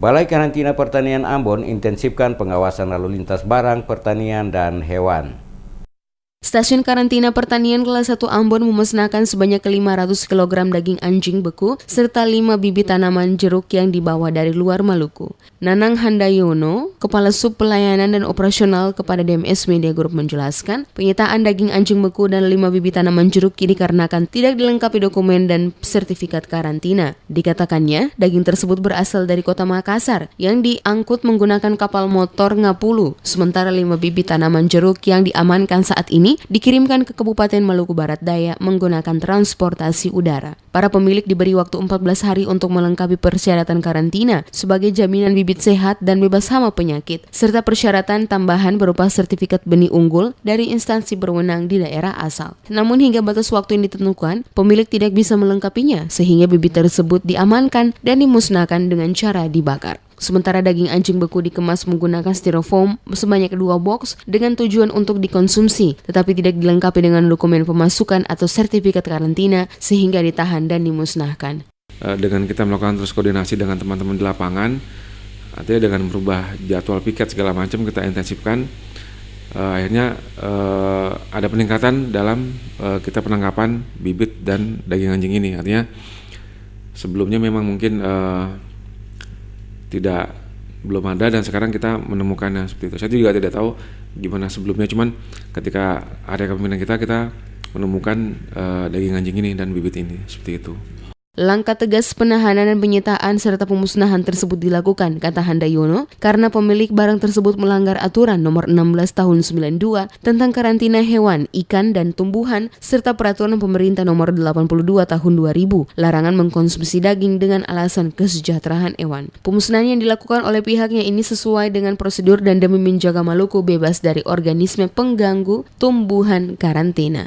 Balai Karantina Pertanian Ambon intensifkan pengawasan lalu lintas barang pertanian dan hewan. Stasiun Karantina Pertanian Kelas 1 Ambon memusnahkan sebanyak 500 kg daging anjing beku serta 5 bibit tanaman jeruk yang dibawa dari luar Maluku. Nanang Handayono, Kepala Sub Pelayanan dan Operasional kepada DMS Media Group menjelaskan, penyitaan daging anjing beku dan 5 bibit tanaman jeruk dikarenakan tidak dilengkapi dokumen dan sertifikat karantina. Dikatakannya, daging tersebut berasal dari kota Makassar yang diangkut menggunakan kapal motor Ngapulu, sementara 5 bibit tanaman jeruk yang diamankan saat ini dikirimkan ke Kabupaten Maluku Barat Daya menggunakan transportasi udara. Para pemilik diberi waktu 14 hari untuk melengkapi persyaratan karantina sebagai jaminan bibit sehat dan bebas hama penyakit, serta persyaratan tambahan berupa sertifikat benih unggul dari instansi berwenang di daerah asal. Namun hingga batas waktu yang ditentukan, pemilik tidak bisa melengkapinya sehingga bibit tersebut diamankan dan dimusnahkan dengan cara dibakar. Sementara daging anjing beku dikemas menggunakan styrofoam sebanyak 2 box dengan tujuan untuk dikonsumsi, tetapi tidak dilengkapi dengan dokumen pemasukan atau sertifikat karantina sehingga ditahan dan dimusnahkan. Dengan kita melakukan terus koordinasi dengan teman-teman di lapangan, artinya dengan merubah jadwal piket segala macam kita intensifkan, akhirnya ada peningkatan dalam kita penangkapan bibit dan daging anjing ini. Artinya sebelumnya memang mungkin belum ada dan sekarang kita menemukannya seperti itu. Saya juga tidak tahu gimana sebelumnya, cuman ketika area kepemimpinan kita menemukan daging anjing ini dan bibit ini seperti itu. Langkah tegas penahanan dan penyitaan serta pemusnahan tersebut dilakukan, kata Handayono, karena pemilik barang tersebut melanggar aturan nomor 16 tahun 92 tentang karantina hewan, ikan, dan tumbuhan, serta peraturan pemerintah nomor 82 tahun 2000, larangan mengkonsumsi daging dengan alasan kesejahteraan hewan. Pemusnahan yang dilakukan oleh pihaknya ini sesuai dengan prosedur dan demi menjaga Maluku bebas dari organisme pengganggu tumbuhan karantina.